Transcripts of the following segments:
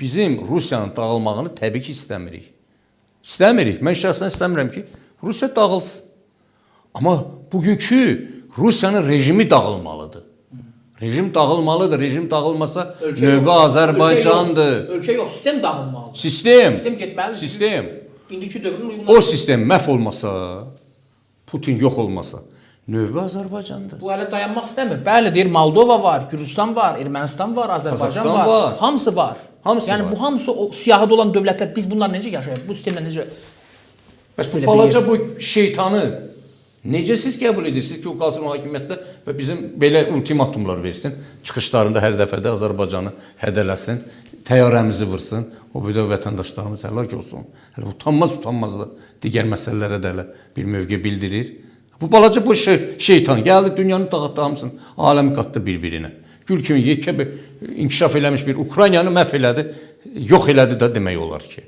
Bizim Rusiyanın dağılmağını təbii ki istəmirik. İstəmirik. Mən şəxsən istəmirəm ki, Rusiya dağılsın. Amma bugünkü Rusiyanın rejimi dağılmalıdır. Rejim dağılmalıdır. Rejim dağılmasa növbə Azərbaycandır. Ölkə yox, sistem dağılmalıdır. Sistem getməlidir. Sistem. İndiki dövrün uyğun. O sistem məhv olmasa, Putin yox olmasa, növbə Azərbaycandır. Bu hələ dayanmaq istəmir. Bəli, deyir Moldova var, Gürcüstan var, Ermənistan var, Azərbaycan var. Hamısı var. Yəni bu hamısı o siyahıda olan dövlətlər. Biz bunlar necə yaşayaq? Bu sistemlə necə? Bəs bu balaca bu şeytanı necə siz qəbul edirsiniz ki, o qalsın o hakimiyyətdə və bizim belə ultimatumlar versin, çıxışlarında hər dəfədə Azərbaycanı hədələsin, təyyarəmizi vursun, o bir də vətəndaşlarımız həlak olsun. Hələ utanmazlar digər məsələlərə də hələ bir mövqe bildirir. Bu balaca bu şeytan gəldi, dünyanın dağıtdı hamısını, aləmi qatdı bir-birinə. Gül kimi yekə bir inkişaf eləmiş bir Ukraynanı məhv elədi, yox elədi də demək olar ki.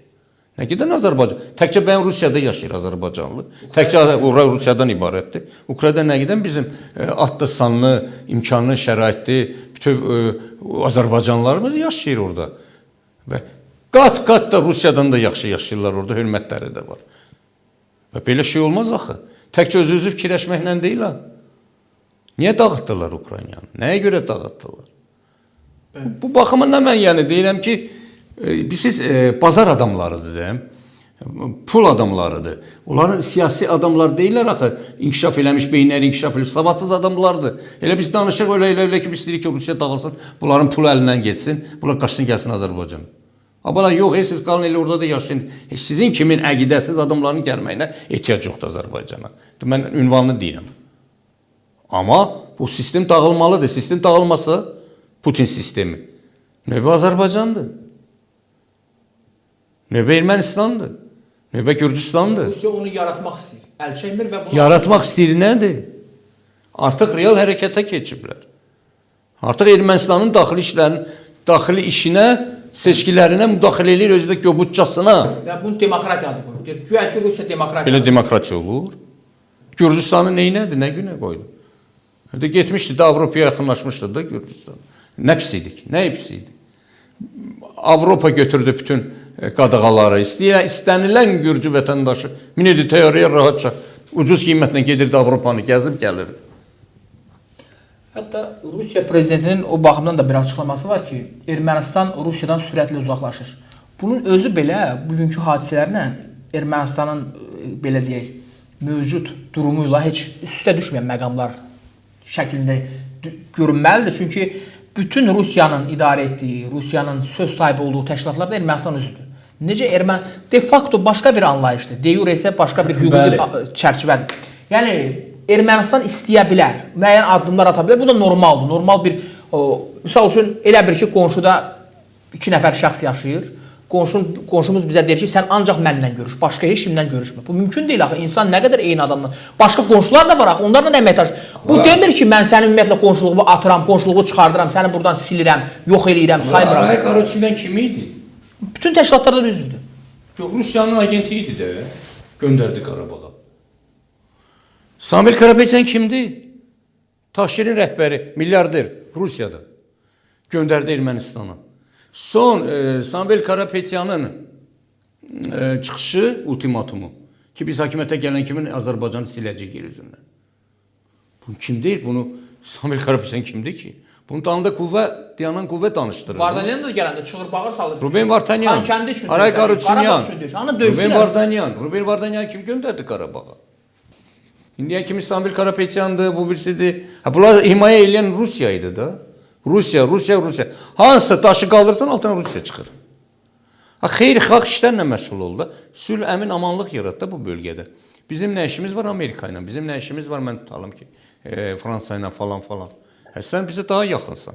Nə gedən Azərbaycan? Təkcə bəyən Rusiyada yaşayır Azərbaycanlı. Təkcə Rusiyadan ibarətdir. Ukraynada nə gedən bizim adlı, sanlı, imkanlı, şəraitli bütöv Azərbaycanlılarımız yaşayır orada. Və qat-qat da Rusiyadan da yaxşı yaşayırlar orada, hörmətləri də var. Və belə şey olmaz axı. Təkcə özünüzü fikirləşməklə deyil ha. Niyə dağıtdılar Ukraynanı? Nəyə görə dağıtdılar? Bu baxımından mən yəni deyirəm ki, siz bazar adamlarıdır deyəm, pul adamlarıdır. Onların siyasi adamlar deyirlər axı, inkişaf eləmiş, beyinləri inkişaf eləmiş, savadsız adamlardır. Elə biz danışıq elə ki, biz deyirik ki, Rusiya dağılsın, bunların pulu əlindən geçsin, bunlar qaçsın gəlsin Azərbaycan. Abala yox, siz qalın elə orada da yaşayın. Sizin kimin əqidəsiz adamların gəlməyinə ehtiyac yoxdur Azərbaycana. Mən ünvanını deyirəm. Amma bu sistem dağılmalıdır. Sistem dağılmasa Putin sistemi. Növbə Azərbaycandır. Növbə Ermənistandır. Növbə Gürcüstandır. Rusiya onu yaratmaq istəyir. Əl çəkmir və bunu yaratmaq istəyir nədir? Artıq real hərəkətə keçiblər. Artıq Ermənistanın daxili işinə, seçkilərinə müdaxilə edir, özü də göbutcasına. Və bunu demokratiya adı qoyur. Güya ki, Rusiya demokratiya. Belə demokratiya olur. Gürcüstanı neynədir, nə günə qoydu? Getmişdi də Avropaya yaxınlaşmışdı da Gürcüstan. Nə pis idik, nə pis idik. Avropa götürdü bütün qadağaları. İstənilən Gürcü vətəndaşı minirdi təyyarəyə rahatça, ucuz qiymətlə gedirdi Avropanı, gəzib gəlirdi. Hətta Rusiya prezidentinin o baxımdan da bir açıqlaması var ki, Ermənistan Rusiyadan sürətlə uzaqlaşır. Bunun özü belə bugünkü hadisələrlə Ermənistanın belə deyək, mövcud durumuyla heç üstə düşməyən məqamlar şəklində görünməlidir. Çünki bütün Rusiyanın idarə etdiyi, Rusiyanın söz sahibi olduğu təşkilatlar da Ermənistan özüdür. Necə de facto başqa bir anlayışdır. De jure isə başqa bir hüquqi çərçivədir. Yəni Ermənistan istəyə bilər, müəyyən addımlar ata bilər. Bu da normaldır. Normal bir misal üçün elə bir ki, qonşuda 2 nəfər şəxs yaşayır. Qonşumuz bizə deyir ki, sən ancaq mənlə görüş, başqa heç kimlə görüşmə. Bu mümkün deyil axı. İnsan nə qədər eyni adamla. Başqa qonşular da var axı. Onlarla əməkdaş. Bu demir ki, mən sənin ümumiyyətlə qonşuluğumu atıram, qonşuluğu çıxardıram, səni buradan silirəm, yox eləyirəm, saymıram. Araya Qaroçidən kim idi? Bütün təşkilatlarda da üzvdür. Rusiyanın agenti idi də. Göndərdi Qarabağa. Samvel Karapetyan kimdir? Taşerin rəhbəri, milyarder Rusiyada. Göndərdi Ermənistana. Son Samvel Karapetyanın çıxışı ultimatumu ki, biz hakimiyyətə gələn kimin Azərbaycanı siləcək yer üzündən. Bu kim deyil? Bunu Samvel Karapetyan kimdir ki? Bunu danında dayanan qüvvə danışdırır. Vardanyan da gələndə çığır bağır salır. Ruben Vardanyan, Xankəndi üçün Aray Qaroçinyan, Ruben Vardanyan kim göndərdi Qarabağa? İndiyə kimi Samvel Karapetyandır, bu birisidir. Bunlar himayə edən Rusiya idi da. Rusiya. Hansısa daşı qaldırsan altına Rusiya çıxır. Xeyirxah işlərlə məşğul oldu. Sülh, əmin, amanlıq yaratdı bu bölgədə. Bizim nə işimiz var Amerika ilə, bizim nə işimiz var mən tutalım ki, Fransa ilə falan. Sən bizə daha yaxınsan.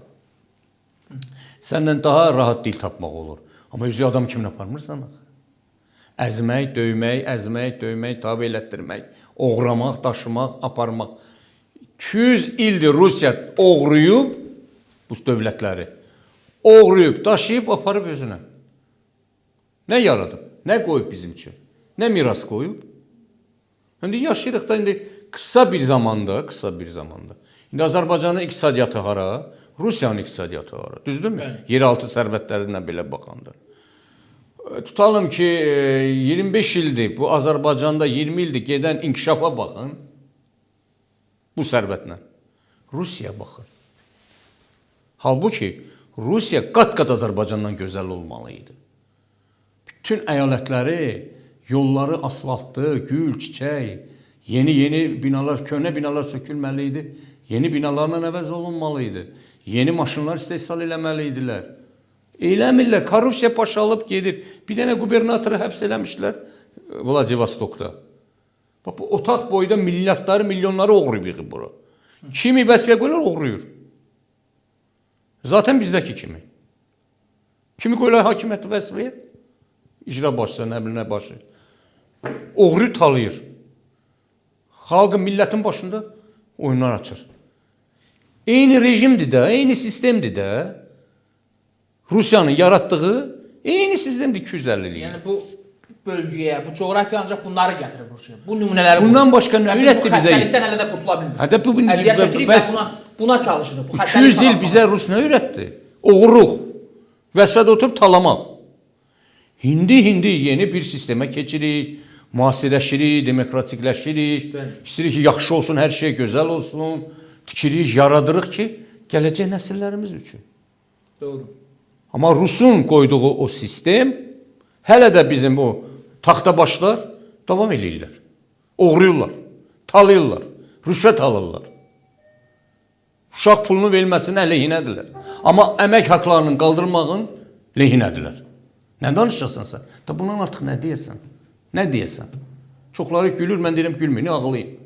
Səndən daha rahat dil tapmaq olur. Amma özü adam kimin aparmırsan axı? Əzmək, döymək, tabi elətdirmək, oğramaq, daşımaq, aparmaq. 200 ildir Rusiya oğruyub, bu dövlətləri, oğruyub, daşıyıb, aparıb özünə. Nə yaradıb, nə qoyub bizim üçün, nə miras qoyub. İndi yaşayırıq da, qısa bir zamanda İndi Azərbaycanın iqtisadiyyatı hara? Rusiyanın iqtisadiyyatı hara? Düzdürmü? Bəli. Yeraltı sərvətlərindən belə baxanda. Tutalım ki 25 ildir bu Azərbaycanda 20 ildir gedən inkişafa baxın. Bu sərvətlə. Rusiya baxın. Halbuki Rusiya qat-qat Azərbaycandan gözəl olmalı idi. Bütün əyalətləri, yolları asfaltlı, gül, çiçək, yeni binalar, köhnə binalar sökülməli idi. Yeni binalarla əvəz olunmalı idi. Yeni maşınlar istehsal eləməli idilər. Eləmirlər, korrupsiya paşalıb gedir. Bir dənə qubernatoru həbs eləmişlər Vladivostokda. Bax, bu otaq boyda milyardları, milyonları oğruyub yığıb bura. Kimi vəzifə qoyurlar, oğruyur. Zaten bizdəki kimi. Kimi qoyurlar hakimiyyəti vəzifəyə? İcra başçısı, nə bilim, nə başı. Oğru talayır. Xalqın, millətin başında oyunlar açır. Eyni rejimdir də, eyni sistemdir də. Rusiyanın yaratdığı eyni sistemdir 250 illik. Yəni bu bölgəyə, bu coğrafiya ancaq bunları gətirib Rusiya. Bu nümunələri bundan başqa nə öyrətdi bizə? Bu xəstəlikdən hələ də qurtula bilmir. Hətta bu əziyyət çəkirik və buna çalışırıq. Bu 200 il bizə Rus nə öyrətdi? Oğurluq. Vəsvədə oturub talamaq. Hindi yeni bir sistemə keçirik, müasirləşirik, demokratikləşirik. İstəyirik ki, yaxşı olsun, hər şey gözəl olsun. Tikirik, yaradırıq ki, gələcək nəsillərimiz üçün. Doğru. Amma Rusun qoyduğu o sistem hələ də bizim o taxtabaşlar davam edirlər. Oğruyurlar, talayırlar, rüşvət alırlar. Uşaq pulunu verilməsinin əleyhinədirlər. Amma əmək haqlarının qaldırmağın lehinədirlər. Nə danışacaksın sən? Da bundan artıq nə deyəsən? Nə deyəsən? Çoxları gülür, mən deyirəm gülməyin, ağlayın.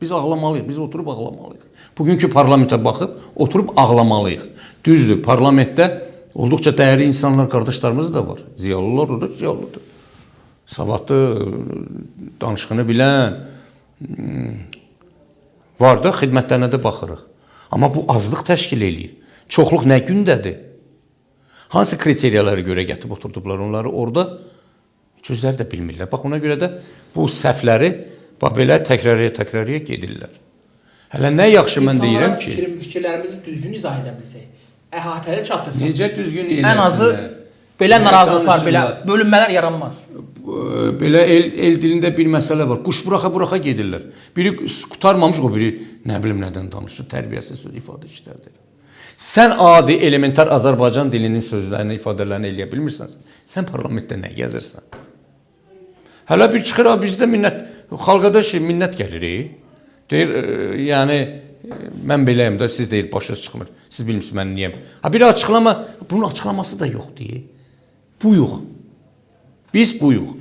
Biz ağlamalıyıq, biz oturub ağlamalıyıq. Bugünkü parlamentə baxıb, oturub ağlamalıyıq. Düzdür, parlamentdə olduqca dəyərli insanlar, qardaşlarımız da var. Ziyalılar o da ziyalıdır. Savadlı, danışığını bilən var da, xidmətlərinə də baxırıq. Amma bu azlıq təşkil eləyir. Çoxluq nə gündədir? Hansı kriteriyalara görə gətirib oturduqlar onları orada? Sözləri də bilmirlər. Bax, ona görə də bu səhvləri belə təkrarıya gedirlər. Hələ nə yaxşı mən deyirəm ki... Fikirlərimizi düzgün izah edə bilsək, əhatəli çatdırsın. Necə düzgün eləsinlər? Ən azı belə narazılıqlar, belə bölünmələr yaranmaz. Belə el dilində bir məsələ var. Quş buraxa gedirlər. Biri qutarmamış, o biri nə bilim nədən danışır, tərbiyəsiz söz ifadə işlərdir. Sən adi, elementar Azərbaycan dilinin sözlərini, ifadələrini eləyə bilmirsənsə, sən parlamentdə nə gəzirsən? Hələ bir çıxır, bizdə xalqa da minnət gəlir. Deyir, yəni, mən beləyəm də, siz deyir, başınız çıxmır. Siz bilmirsiniz, mən niyəm. Biri açıqlama, bunun açıqlaması da yoxdur. Buyuq. Biz buyuq.